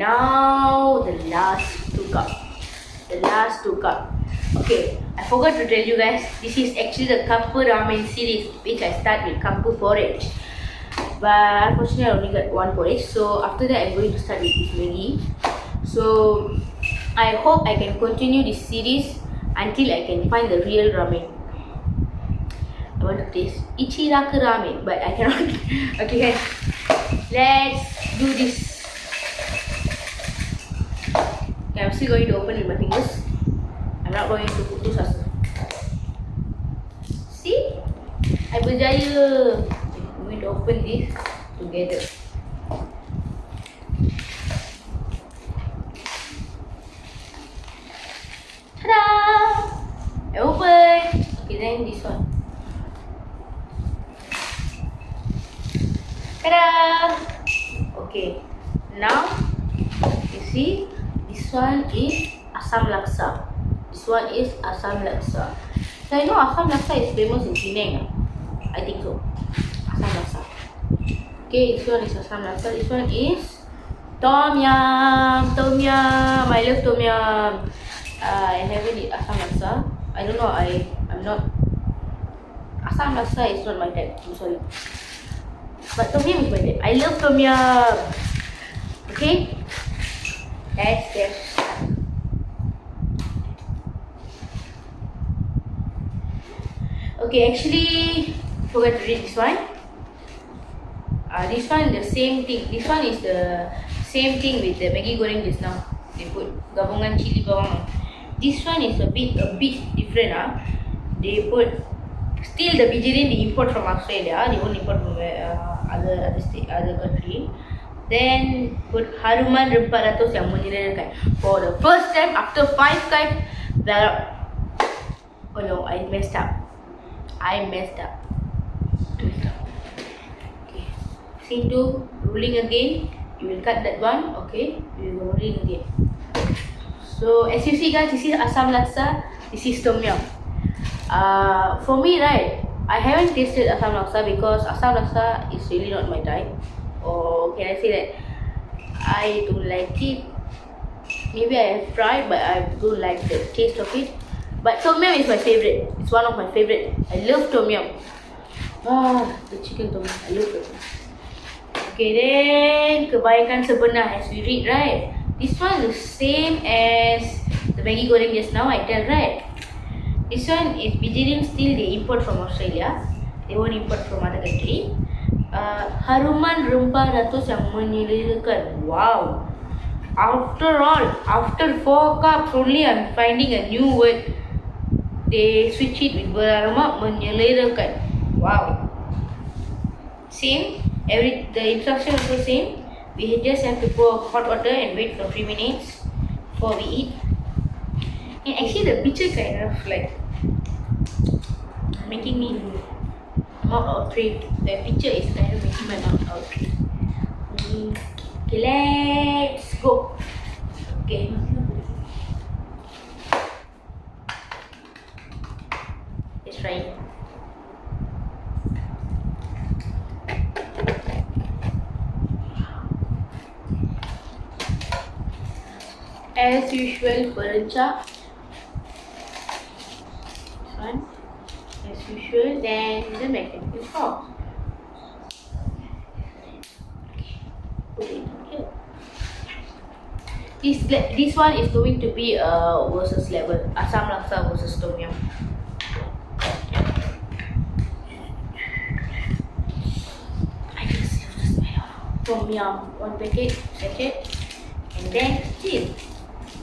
now the last two cup. Okay, I forgot to tell you guys, this is actually the Kappa ramen series, which I start with Kappa porridge. But unfortunately I only got one porridge, so after that I'm going to start with this Maggi. So I hope I can continue this series until I can find the real ramen. I want to taste Ichiraka ramen, but I cannot. Okay guys, let's do this. Okay, I'm still going to open with my fingers. I'm not going to put this asa. See? I berjaya. I'm going to open this together. Ta-da! I open. Okay, then this one. Ta-da! Okay, now you see, this one is Asam Laksa. This one is Asam Laksa. So I know Asam Laksa is famous in Penang. I think so. Asam Laksa. Okay, this one is Asam Laksa. This one is Tom Yum. Tom Yum. I love Tom Yum. I haven't eaten Asam Laksa. I don't know. I'm not. Asam Laksa is not my type. I'm sorry. But Tom Yum is my type. I love Tom Yum. Okay. Let's get started. Okay, actually forgot to read this one. This one the same thing. This one is the same thing with the Maggi goreng just now. They put gabungan cili bawang. This one is a bit different. They put still the vegetarian they import from Australia. They won't import from other state, other country. Then put haruman rempah ratus yang menyelerkan. For the first time after 5 times, oh no, I messed up. Okay, scene 2, rolling again. You will cut that one. Okay, we will rolling again. So as you see guys, this is Asam Laksa. This is Tom Yum. For me, right, I haven't tasted Asam Laksa because Asam Laksa is really not my type. Or can I say that I don't like it? Maybe I have tried, but I don't like the taste of it. But Tom Yum is my favorite. It's one of my favorite. I love Tom Yum. The chicken Tom Yum. I love it. Okay, then kebaikan sebenar as we read, right? This one is the same as the Maggi goreng just now. I tell, right? This one is vegetarian still. They import from Australia. They won't import from other country. Haruman rempah ratus yang menyelerkan. Wow. After all, after 4 cups only, I'm finding a new word. They switch it with beraroma menyelerkan. Wow. Same. The instruction also same. We just have to pour hot water and wait for 3 minutes before we eat. And actually the picture kind of like making me mouth out tray. The picture is kind of making my mouth out tray. Okay, let's go. Okay. Let's try it. As usual, perencah. This one. As usual, then the mechanical fork. Put it here. This one is going to be versus level. Asam Laksa versus Tom Yum. I just use the smell of Tom Yum. 1 packet, sachet, and then still.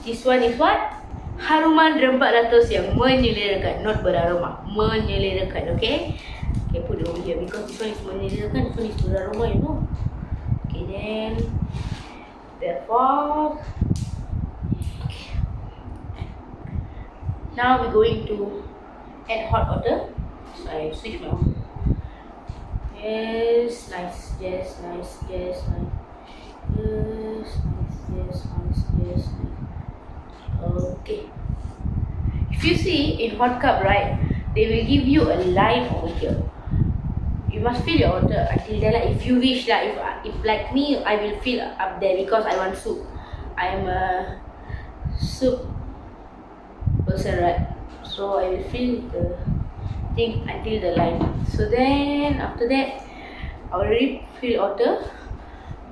This one is what? Haruman rempah ratus yang menyelerkan, not beraroma. Menyelerkan, okay? Okay, put it over here because this one is menyelerkan, this one is beraroma, you know. Okay, then therefore, okay. Now we're going to add hot water. So I switch my on. Yes, nice. Yes, nice. Yes, nice. Yes, nice. Yes, nice. Yes, nice. Okay. If you see in hot cup, right, they will give you a line over here. You must fill your water until there. Like if you wish, like if like me, I will fill up there because I want soup. I am a soup person, right? So I will fill the thing until the line. So then after that, I already fill water.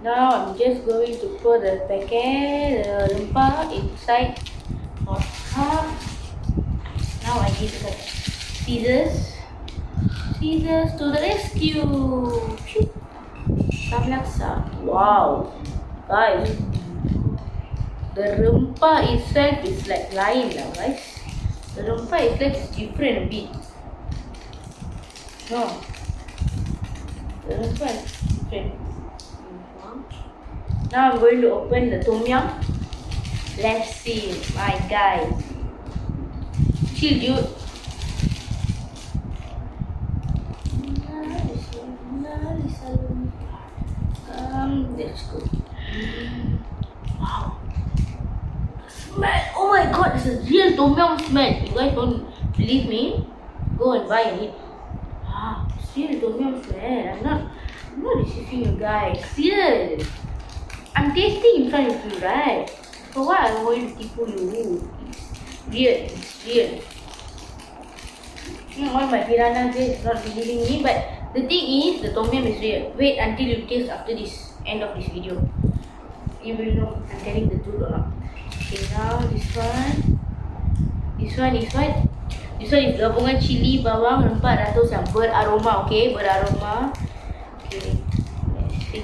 Now I'm just going to put the packet, the rempah inside hot cup. Now I need the scissors. Scissors to the rescue. Asam laksa. Wow, guys, the rempah itself is like lain now, guys. The rempah itself is different a bit. No, the rempah is different. Now I'm going to open the tom yum. Let's see, my guys. Chill, dude. Let's go. Wow. Smell. Oh my god, it's a real tom yum smell. You guys don't believe me? Go and buy it. Wow, it's real tom yum smell. I'm not deceiving you guys. Serious. I'm tasting in front of you, right? So why I'm going to tipu you? It's real. It's real. All my piranhas is not believing me, but the thing is, the tom yum is real. Wait until you taste after this end of this video. You will know I'm telling the truth or not. Okay, now this one. This one is what? This one is gabungan cili, bawang, rempah, ratus yang beraroma. Okay, beraroma. Okay, let's see.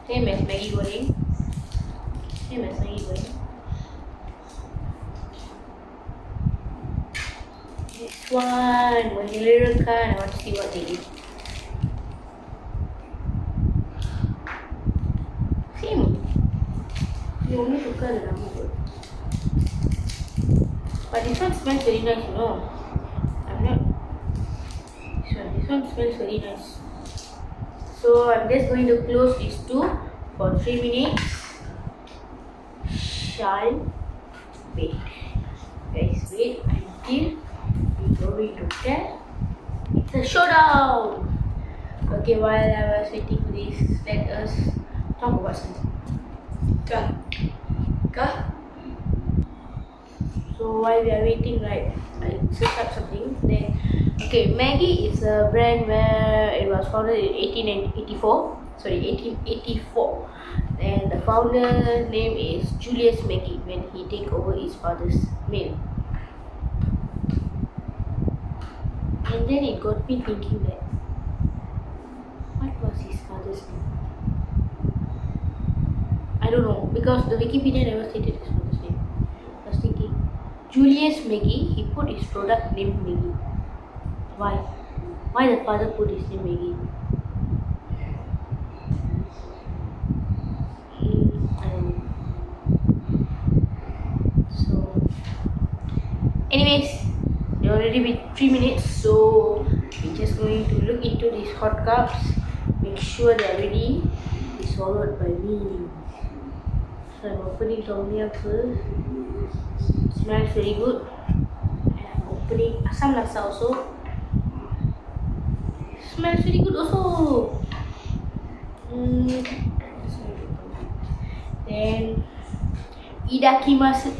Same as Maggi goreng. Same as Maggi goreng. This one, menyelerkan. I want to see what they eat. Same. You only tukar the nama kot. But this one smells very nice, you know. I'm not. This one smells very nice. So I'm just going to close these two for 3 minutes. Shall wait. Guys, wait until we're going to tell it's a showdown. Okay, while I was waiting for this, let us talk about something. Come. So while we are waiting, right, I search up something. Then, okay, Maggi is a brand where it was founded in 1884. Sorry, 1884. And the founder name is Julius Maggi when he take over his father's mill. And then it got me thinking that what was his father's name? I don't know, because the Wikipedia never stated his father's name. I was thinking, Julius Maggi, he put his product name Maggi. Why? Why the father put his name Maggi? I don't know. So, anyways, they already been 3 minutes, so we're just going to look into these hot cups, make sure they're ready to be swallowed by me. So I'm opening tom yum first. Smells very good. And I'm opening asam laksa also. Smells very good also. Then idakimasu.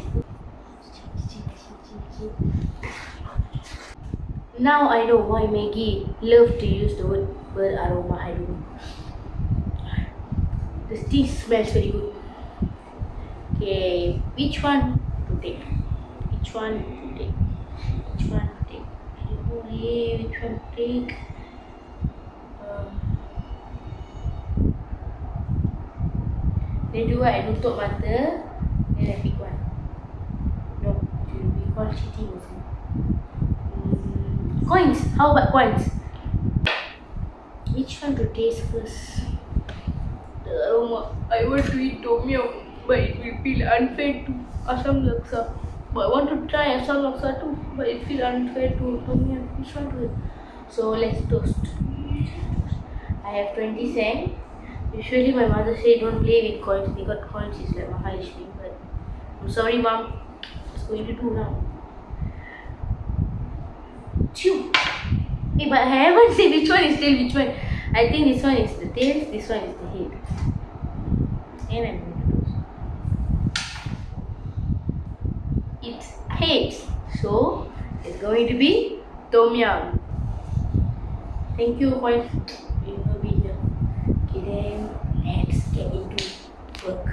Now I know why Maggi love to use the word beraroma. I don't know. The tea smells very good. Okay, which one to take? Which one to take? Which one to take? I don't know which one to take. Then do what? I tutup mata. Then I pick one. No, it will be called cheating also. Coins. How about coins? Which one to taste first? The aroma. I want to eat tom yum, but it will feel unfair to asam laksa. But I want to try asam laksa too, but it feels unfair to tom yum. Which one to eat? So let's toast. I have 20 cents. Usually my mother say don't play with coins because coins is like mahalish thing. But I'm sorry, mom. What's going to do now? Chew. Hey, but I haven't said which one is still which one. I think this one is the tail, this one is the head. And I'm going to do it's head. So it's going to be Tom Yum. Thank you for being here. Okay, then let's get into work.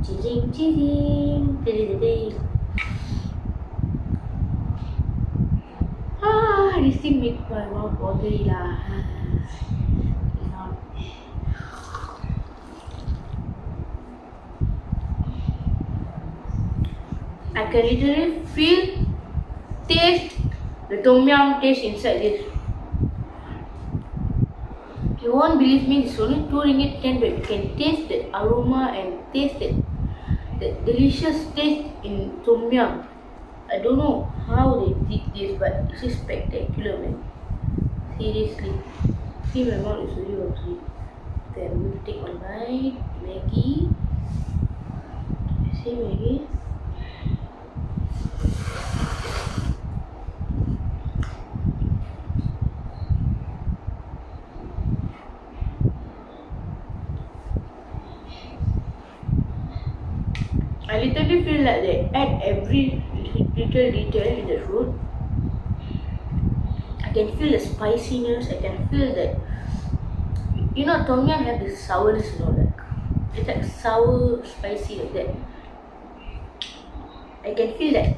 Ching ching ching. This thing make my mouth watery lah. I can literally taste the tom yum taste inside this. You won't believe me, it's only 2 ringgit 10, but you can taste the aroma and taste the delicious taste in tom yum. I don't know how they did this, but it's just spectacular, man. Seriously. See, my mouth is really watery. Okay, I'm going to take one bite. Maggi. See, Maggi. I literally feel like they add every little detail in the food. I can feel the spiciness. I can feel that, you know, tom yum have this sourness, you know, like it's like sour, spicy like that. I can feel that.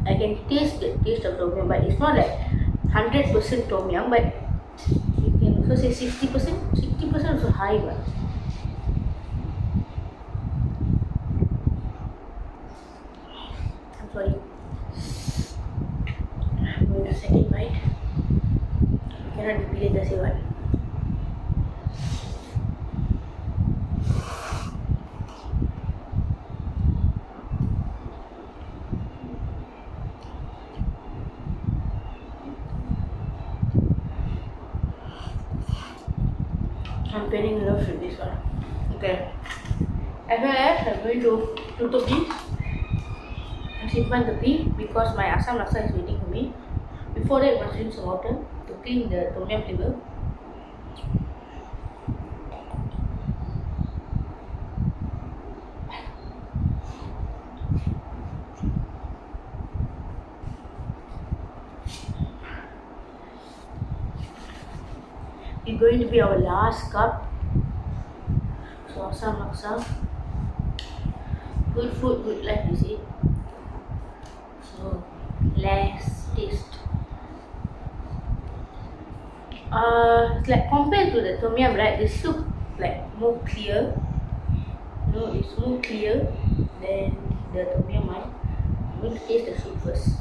I can taste the taste of tom yum, but it's not like 100% tom yum. But you can also say 60%. 60% also high, but. Sorry. I'm going to second bite. You cannot repeat the same one. I'm feeling in love with this one. Okay. As well as I'm going to tutup this. Simpan tepi because my asam laksa is waiting for me. Before that, I must drink some water to clean the tom yum table. It's going to be our last cup. So asam laksa. Good food, good life, you see. So less taste. It's like compared to the tom yum, right? The soup like more clear. No, it's more clear than the tom yum one. I'm going to taste the soup first.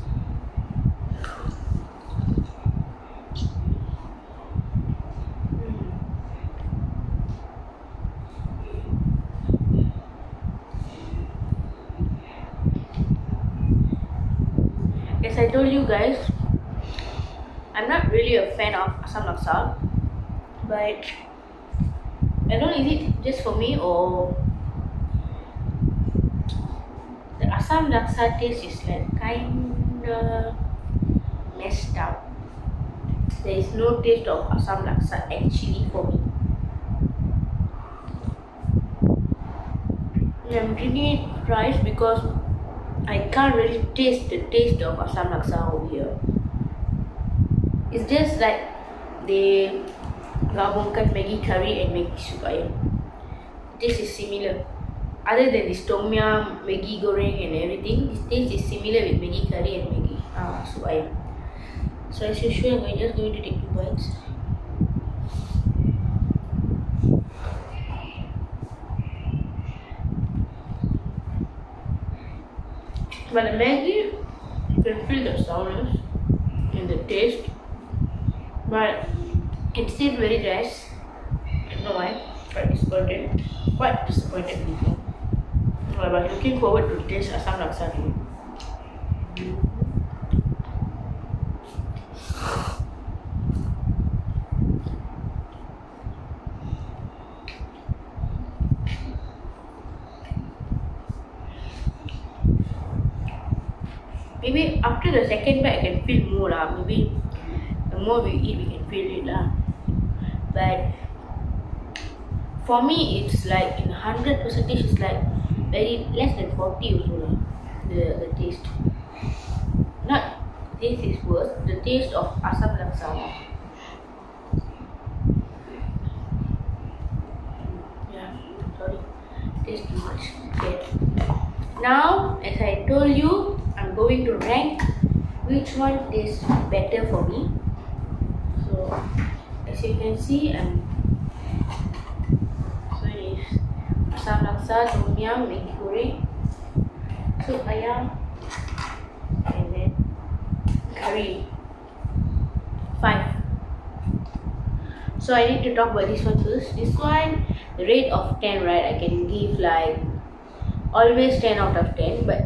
As I told you guys, I'm not really a fan of asam laksa, but I don't know, is it just for me or the asam laksa taste is like kinda messed up. There is no taste of asam laksa actually for me. I'm drinking it twice because I can't really taste the taste of asam laksa over here. It's just like they gabungkan Maggi curry and Maggi soup ayam. This is similar. Other than this tom yum, Maggi goreng and everything, this taste is similar with Maggi curry and Maggi soup ayam. So as usual, I'm just going to take 2 bites. But the Maggi, you can feel the sourness in the taste, but it's still very dry. I don't know why, quite disappointed with me. But looking forward to taste asam laksa too. Maybe after the second bite I can feel more lah. Maybe the more we eat we can feel it lah. but for me it's like in 100% it's like very less than 40 also lah, the taste. Not taste is worse, the taste of asam laksa. Yeah, sorry, taste too much. Okay. Now, as I told you, I'm going to rank which one tastes better for me. So, as you can see, so it is asam laksa, tom yum, Maggi goreng, soup ayam, and then curry. 5. So I need to talk about this one first. This one, the rate of 10, right? I can give like always 10 out of 10, but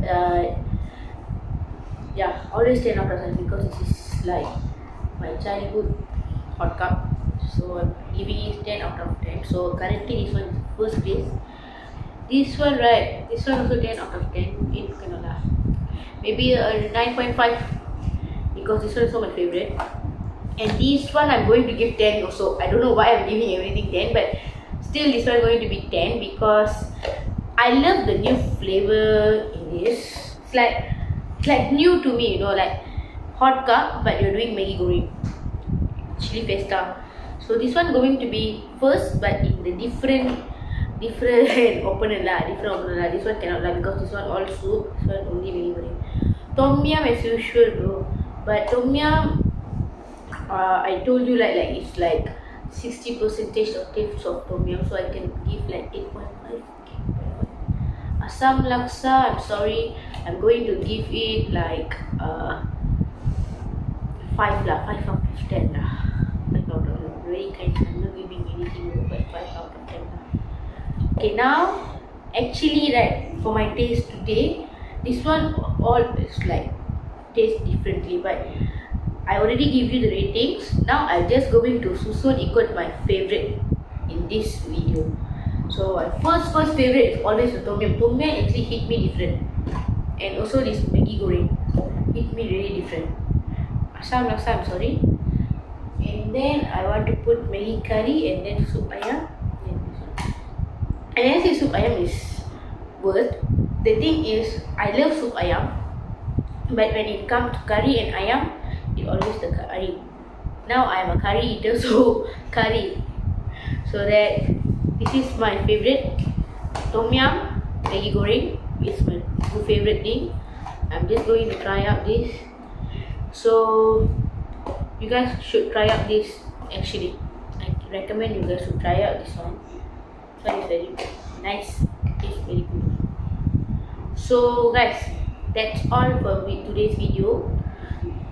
yeah, always 10 out of 10 because this is like my childhood hot cup. So I'm giving it 10 out of 10. So currently this one is first place. This one, right? This one also 10 out of 10. Maybe a 9.5 because this one is also my favorite. And this one I'm going to give 10 also. I don't know why I'm giving everything 10, but still this one is going to be 10 because I love the new flavor in this. It's like new to me, like hot cup, but you're doing Maggi goreng, chili festa. So this one going to be first, but in the different opponent lah. This one cannot lah because this one all soup. This one only Maggi goreng. Tom yum as usual, bro. But tom yum, I told you like it's like 60% taste of tom yum, so I can give like 8.5. Asam laksa, I'm sorry, I'm going to give it like 5 lah, 5 out of 10 lah. 5 out of 10, very kind. I'm not giving anything more, but 5 out of 10 lah. Okay, now actually right, for my taste today, this one all is like taste differently, but I already give you the ratings. Now I'm just going to susun ikut my favorite in this video. So my first favorite is always the tom yum. Tom yum actually hit me different, and also this Maggi goreng hit me really different. Asam laksa, I'm sorry. And then I want to put Maggi curry and then soup ayam. And I say soup ayam is worth. The thing is, I love soup ayam, but when it comes to curry and ayam, it always the curry. Now I am a curry eater, so curry. So that this is my favorite. Tom yum, Maggi goreng is my favorite thing. I'm just going to try out this. So you guys should try out this. Actually, I recommend you guys to try out this one. This one is very nice. It's very good. So guys, that's all for today's video.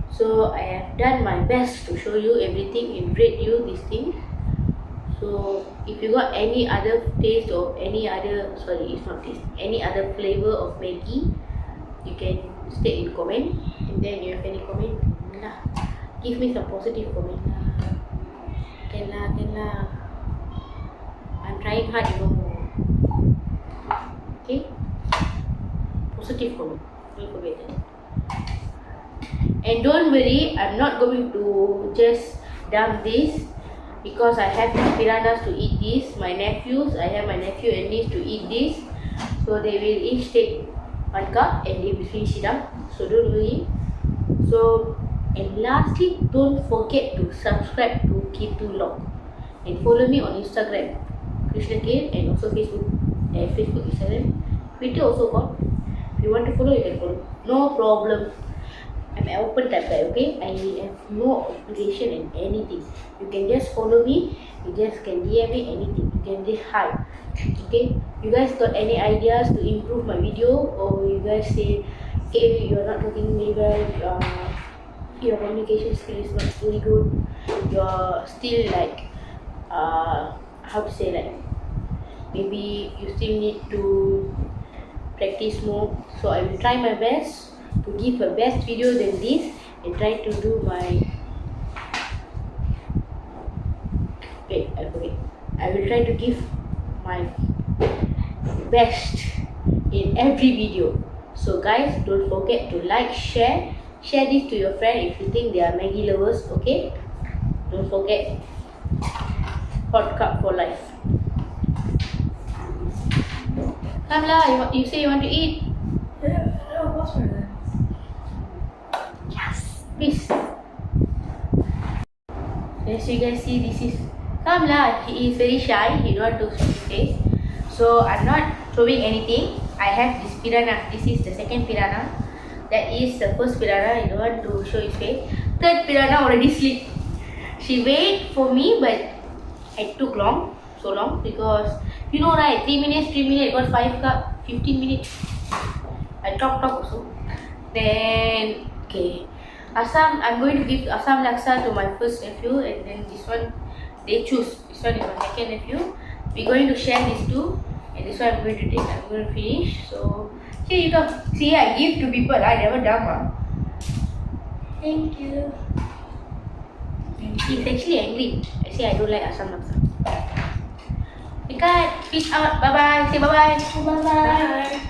So I have done my best to show you everything and rate you this thing. So if you got any other taste or any other, any other flavor of Maggi, you can state in comment. And then you have any comment, give me some positive comment. Can lah. I'm trying hard, Okay? Positive comment. Don't forget that. And don't worry, I'm not going to just dump this because I have my piranhas to eat this. I have my nephew and niece to eat this. So they will each take 1 cup and they will finish it up. So don't worry. So, and lastly, don't forget to subscribe to K2Log and follow me on Instagram, Krishna K, and also Facebook, Instagram, Twitter also got. If you want to follow, you can follow. No problem. I'm an open type guy, okay? I have no obligation in anything. You can just follow me. You just can DM me anything. You can just hi. Okay? You guys got any ideas to improve my video, or you guys say, okay, you're not talking very well, your communication skill is not really good, you're still like, how to say, like, maybe you still need to practice more. So I will try my best to give a best video than this and try to do my I will try to give my best in every video. So guys, don't forget to like, share this to your friend if you think they are Maggi lovers, okay? Don't forget. hot cup for life. Come lah, you say you want to eat? Yeah, no, what's for that? Yes, please. As you guys see, this is come lah. He is very shy. He don't want to show his face. So I'm not showing anything. I have this piranha. This is the second piranha. That is the first piranha. I don't want to show his face. Third piranha already sleep. She wait for me, but it took so long because you know right, 3 minutes, got 5 cup, 15 minutes. I talk also. Then okay, Asam. I'm going to give Asam laksa to my first nephew, and then this one they choose. This one is my second nephew. We're going to share these two, and this one I'm going to take. I'm going to finish. So here you go. See, I give to people. I never dumb. Thank you. He's actually angry. I say I don't like Asam laksa. Cut. Peace out. Bye bye. Say bye bye. Bye bye.